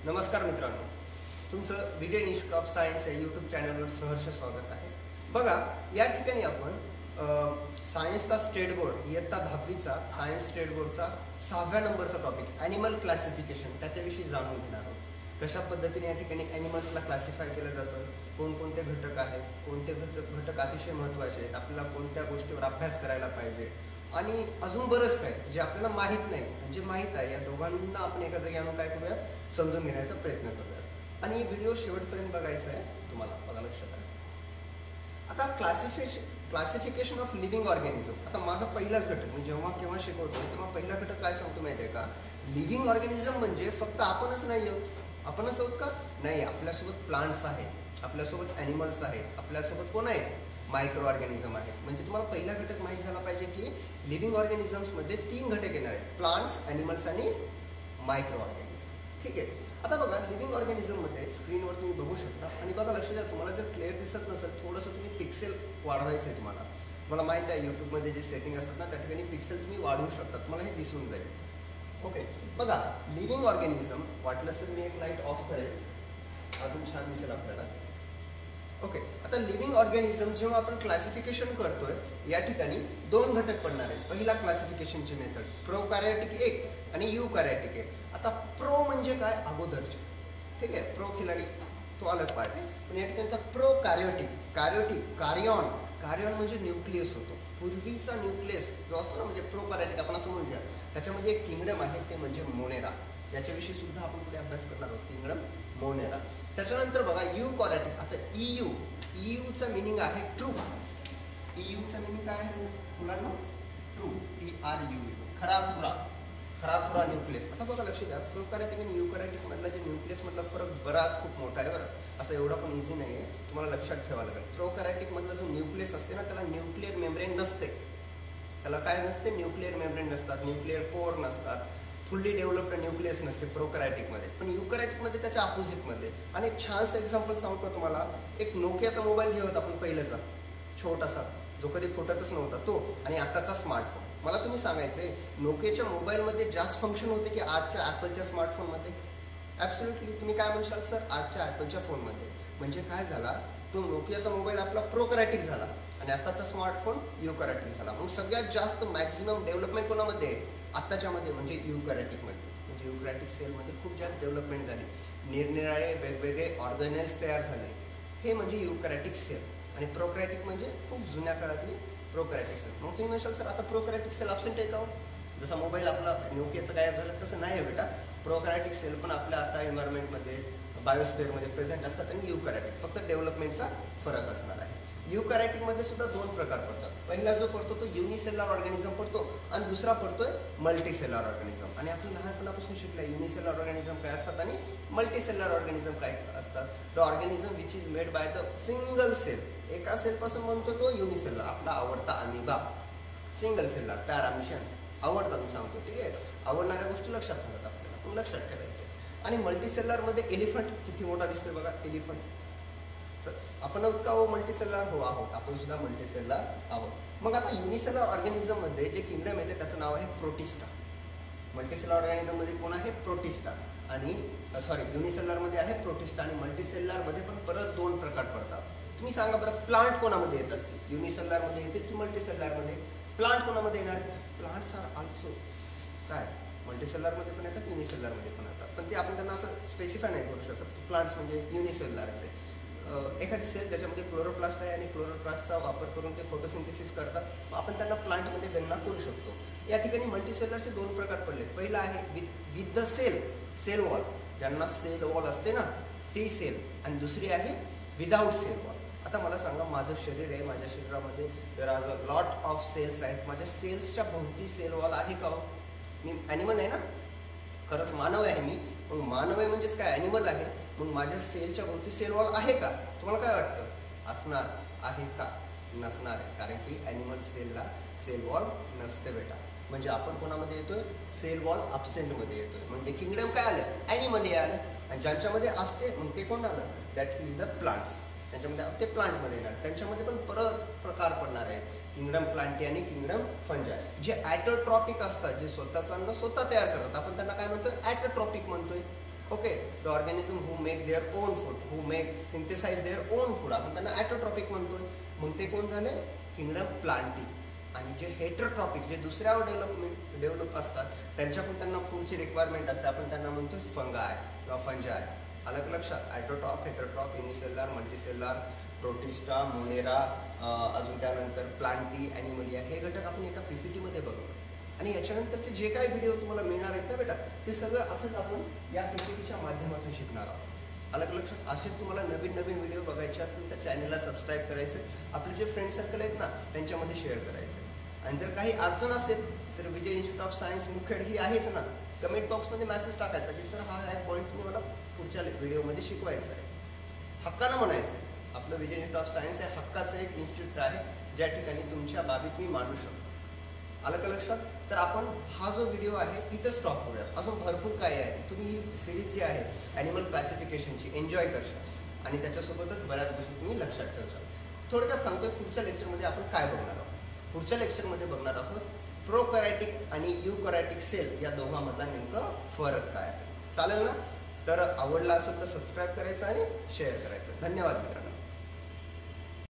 नमस्कार मित्रांनो, तुमचं विजय इन्स्टिट्यूट ऑफ सायन्स या यूट्यूब चॅनलवर सहर्ष स्वागत आहे. बघा, या ठिकाणी आपण सायन्सचा स्टेट बोर्ड इयत्ता 10वीचा सायन्स स्टेट बोर्डचा 6व्या नंबरचा टॉपिक ॲनिमल क्लासिफिकेशन त्याच्याविषयी जाणून घेणार आहोत. कशा पद्धतीने या ठिकाणी ॲनिमल्सला क्लासिफाय केलं जातं, कोणकोणते घटक आहेत, कोणते घटक अतिशय महत्त्वाचे आहेत, आपल्याला कोणत्या गोष्टीवर अभ्यास करायला पाहिजे आणि अजून बरंच काय जे आपल्याला माहीत नाही, जे माहीत आहे, या दोघांना आपण एका जागी आणून काय करूया, समजून घेण्याचा प्रयत्न करूया. आणि व्हिडिओ शेवटपर्यंत बघायचा आहे तुम्हाला, बघा लक्षात आहे. आता क्लासिफिकेशन ऑफ लिव्हिंग ऑर्गॅनिझम. आता माझा पहिलाच घटक मी जेव्हा केव्हा शिकवतोय तेव्हा पहिला घटक काय सांगतो माहिती आहे का? लिव्हिंग ऑर्गॅनिझम म्हणजे फक्त आपणच नाही आहोत. आपणच आहोत का? नाही, आपल्यासोबत प्लांट्स आहेत, आपल्यासोबत ॲनिमल्स आहेत, आपल्यासोबत कोण आहेत? मायक्रो ऑर्गॅनिझम आहेत. म्हणजे तुम्हाला पहिला घटक माहिती झाला पाहिजे की लिव्हिंग ऑर्गॅनिझम्स मध्ये 3 घटक येणार आहेत: प्लांट्स, ॲनिमल्स आणि मायक्रो ऑर्गॅनिझम. ठीक आहे. आता बघा, लिव्हिंग ऑर्गॅनिझम मध्ये स्क्रीनवर तुम्ही बघू शकता आणि बघा लक्ष द्या, तुम्हाला जर क्लिअर दिसत नसेल थोडंसं तुम्ही पिक्सेल वाढवायचं आहे. मला माहिती आहे यूट्यूबमध्ये जे सेटिंग असतात ना त्या ठिकाणी पिक्सेल तुम्ही वाढवू शकता, तुम्हाला हे दिसून जाईल. ओके, बघा लिव्हिंग ऑर्गॅनिझम, वाटलं तर मी एक लाईट ऑफ करेल, अजून छान दिसेल आपल्याला. ओके, आता लिव्हिंग ऑर्गॅनिझम जेव्हा आपण क्लासिफिकेशन करतोय या ठिकाणी 2 घटक पडणार आहेत. पहिला क्लासिफिकेशनची मेथड प्रोकॅरियोटिक 1 आणि युकॅरियोटिक 1. आता प्रो म्हणजे काय? अगोदरचे. ठीक आहे, प्रो खिलाडी तो अलग पार्ट आहे. पण या ठिकाणचा प्रोकॅरियोटिक कार्यॉन म्हणजे न्यूक्लियस होतो. पूर्वीचा न्यूक्लियस जो असतो ना, म्हणजे प्रोकॅरियोटिक आपण असं म्हणूया, त्याच्यामध्ये एक किंगडम आहे, ते म्हणजे मोनेरा. याच्याविषयी सुद्धा आपण पुढे अभ्यास करणार आहोत, किंगडम मोनेरा. त्याच्यानंतर बघा युकॅरियोटिक. आता ईयूचा मिनिंग आहे ट्रू. ईयूचा मिनिंग काय आहे मुलांना? ट्रू, TRU, खरा न्यूक्लियस. आता बघा लक्ष द्या, प्रोकॅरियोटिक आणि युकॅरियोटिक मधला जे न्यूक्लियस मधला फरक बराच खूप मोठा आहे बरं. असं एवढा पण इझी नाही आहे, तुम्हाला लक्षात ठेवावं लागेल. प्रोकॅरियोटिक मधला जो न्यूक्लियस असते ना, त्याला न्यूक्लिअर मेम्ब्रेन नसते. त्याला काय नसते? न्यूक्लिअर मेम्ब्रेन नसतात, न्यूक्लिअर कोर नसतात, फुल्ली डेव्हलप्ड न्यूक्लियस नसते प्रोकॅरियोटिक मध्ये. पण युकॅरियोटिक मध्ये त्याच्या अपोजिट मध्ये. आणि एक छानसं एक्झाम्पल सांगतो तुम्हाला. एक नोकियाचा मोबाईल घेऊयात आपण, पहिल्याचा छोटासा, जो कधी फुटतच नव्हता तो, आणि आताचा स्मार्टफोन. मला तुम्ही सांगायचंय, नोकियाच्या मोबाईलमध्ये जास्त फंक्शन होते की आजच्या ॲपलच्या स्मार्टफोनमध्ये? ॲब्सोल्युटली. तुम्ही काय म्हणशाल सर? आजच्या ॲपलच्या फोनमध्ये. म्हणजे काय झाला, तो नोकियाचा मोबाईल आपला प्रोकॅरियोटिक झाला आणि आताचा स्मार्टफोन युकॅरियोटिक झाला. मग सगळ्यात जास्त मॅक्झिमम डेव्हलपमेंट कोणामध्ये? आताच्या मध्ये, म्हणजे युकॅरियोटिक मध्ये. म्हणजे युकॅरियोटिक सेलमध्ये खूप जास्त डेव्हलपमेंट झाली, निरनिराळे वेगवेगळे ऑर्गॅनेल्स तयार झाले. हे म्हणजे युकॅरियोटिक सेल. आणि प्रोकॅरियोटिक म्हणजे खूप जुन्या काळातली प्रोकॅरियोटिक सेल. मग तुम्ही म्हणशाल सर आता प्रोकॅरियोटिक सेल अब्सेंट आहे का? जसा मोबाईल आपला नोकियाचं गायब झालं तसं नाही आहे बेटा. प्रोकॅरियोटिक सेल पण आपल्या आता एन्व्हायरमेंटमध्ये, बायोस्फिअरमध्ये प्रेझेंट असतात. आणि युकॅरियोटिक फक्त डेव्हलपमेंटचा फरक असणार आहे. युकॅरियोटिक मध्ये सुद्धा 2 प्रकार पडतात. पहिला जो पडतो तो युनिसेल्युलर ऑर्गॅनिझम पडतो आणि दुसरा पडतोय मल्टीसेल्युलर ऑर्गॅनिझम. आणि आपण लहानपणापासून शिकला युनिसेल्युलर ऑर्गॅनिझम काय असतात आणि मल्टीसेल्युलर ऑर्गॅनिझम काय असतात. The organism which is made by the single cell. एका सेल पासून बनतो तो युनिसेल्युलर. आपला आवडता अमिबा सिंगल सेल्युलर, पॅरामिशन आवडता मी सांगतो. ठीक आहे, आवडणाऱ्या गोष्टी लक्षात ठेवतात आपल्याला, पण लक्षात ठेवायचं. आणि मल्टीसेल्युलर मध्ये एलिफंट किती मोठा दिसतोय बघा, एलिफंट. आपण आहोत का? हो मल्टीसेल्युलर, हो आहोत, आपण सुद्धा मल्टीसेल्युलर आहोत. मग आता युनिसेल्युलर ऑर्गॅनिझम मध्ये जे किंगडम येते त्याचं नाव आहे प्रोटिस्टा. मल्टीसेल्युलर ऑर्गॅनिझम मध्ये कोण आहे? प्रोटिस्टा. आणि युनिसेल्युलर मध्ये आहे प्रोटिस्टा. आणि मल्टीसेल्युलर मध्ये पण परत 2 प्रकार पडतात. तुम्ही सांगा बरं, प्लांट कोणामध्ये येत असतील? युनिसेल्युलर मध्ये येतील की मल्टीसेल्युलर मध्ये? प्लांट कोणामध्ये येणार? प्लांट्स आर ऑल्सो काय मल्टीसेल्युलर मध्ये पण येतात, युनिसेल्युलर मध्ये पण येतात. पण ते आपण त्यांना असं स्पेसिफाय नाही करू शकत की प्लांट्स म्हणजे युनिसेल्युलर आहे. एखादी सेल ज्याच्यामध्ये क्लोरोप्लास्ट आहे आणि क्लोरोप्लास्टचा वापर करून ते फोटोसिंथेसिस करतात, आपण त्यांना प्लांटमध्ये गणना करू शकतो. या ठिकाणी मल्टीसेल्युलरचे 2 प्रकार पडले. पहिला आहे विथ द सेल वॉल, ज्यांना सेल वॉल असते ना ती सेल, आणि दुसरी आहे विदाउट सेल वॉल. आता मला सांगा, माझं शरीर आहे, माझ्या शरीरामध्ये there are a lot of cells आहेत. माझ्या सेल्सच्या भोवती सेल वॉल आहे का? मी ॲनिमल आहे ना, खरंच मानव आहे मी. मग मानव आहे म्हणजेच काय? ॲनिमल आहे. मग माझ्या सेलच्या भोवती सेल वॉल आहे का? तुम्हाला काय वाटतं? असणार आहे का? नसणार आहे, कारण की ॲनिमल सेलला सेल वॉल नसते बेटा. म्हणजे आपण कोणामध्ये येतोय? सेल वॉल अब्सेंट मध्ये येतोय. म्हणजे किंगडम काय आलं? ॲनिमल आलं. आणि ज्यांच्यामध्ये असते मग ते कोण आलं? That is the plants. त्यांच्यामध्ये ते प्लांटमध्ये येणार. त्यांच्यामध्ये पण परत प्रकार पडणार आहेत, किंगडम प्लांटी आणि किंगडम फंजाय. जे ॲटोट्रॉपिक असतात, जे स्वतःचं अन्न स्वतः तयार करतात, आपण त्यांना काय म्हणतोय? ॲटोट्रॉपिक म्हणतोय. Okay, the organism who make their own food, who make synthesize their own food, आपण त्यांना ॲटोट्रॉपिक म्हणतोय. मग ते कोण झाले? Kingdom Plantae. आणि जे हेटरोट्रॉपिक, जे दुसऱ्यावर डेव्हलप असतात, त्यांच्याकडून त्यांना फूडची रिक्वायरमेंट असते, आपण त्यांना म्हणतो फंगाय किंवा फंजाय. अलग लक्षात? ॲटोट्रॉप, हेटरोट्रॉप, युनिसेल्युलर, मल्टीसेल्युलर, प्रोटिस्टा, मोनेरा, अजून त्यानंतर प्लांटी, ॲनिमलिया, हे घटक आपण एका PPT मध्ये बघू. आणि याच्यानंतरचे जे काही व्हिडिओ तुम्हाला मिळणार आहेत ना बेटा, ते सगळं असंच आपण या PPTच्या माध्यमातून शिकणार आहोत. अलग लक्षात? असेच तुम्हाला नवीन नवीन व्हिडिओ बघायचे असतील तर चॅनलला सबस्क्राईब करायचं, आपले जे फ्रेंड सर्कल आहेत ना त्यांच्यामध्ये शेअर करायचं. आणि जर काही अडचण असेल तर विजय इन्स्टिट्यूट ऑफ सायन्स मुखेड ही आहेच ना, कमेंट बॉक्समध्ये मेसेज टाकायचा की सर हा पॉईंट तुम्ही मला पुढच्या व्हिडिओमध्ये शिकवायचा आहे. हक्कानं म्हणायचं. आपलं विजय इन्स्टिट्यूट ऑफ सायन्स हे हक्काचं एक इन्स्टिट्यूट आहे, ज्या ठिकाणी तुमच्या बाबी तुम्ही मांडू शकतो. आलं का लक्षात? तर आपण हा जो व्हिडिओ आहे इथं स्टॉप करूया. अजून भरपूर काय आहे, तुम्ही ही सिरीज जी आहे ॲनिमल क्लासिफिकेशनची एन्जॉय करशाल आणि त्याच्यासोबतच बऱ्याच गोष्टी तुम्ही लक्षात ठेवशाल. थोडक्यात सांगतोय, पुढच्या लेक्चरमध्ये आपण काय बघणार आहोत. पुढच्या लेक्चरमध्ये बघणार आहोत प्रोकॅरियोटिक आणि युकॅरियोटिक सेल या दोघांमधला नेमकं फरक काय आहे. चालेल ना? तर आवडला असेल तर सबस्क्राईब करायचं आणि शेअर करायचं. धन्यवाद मित्रांनो.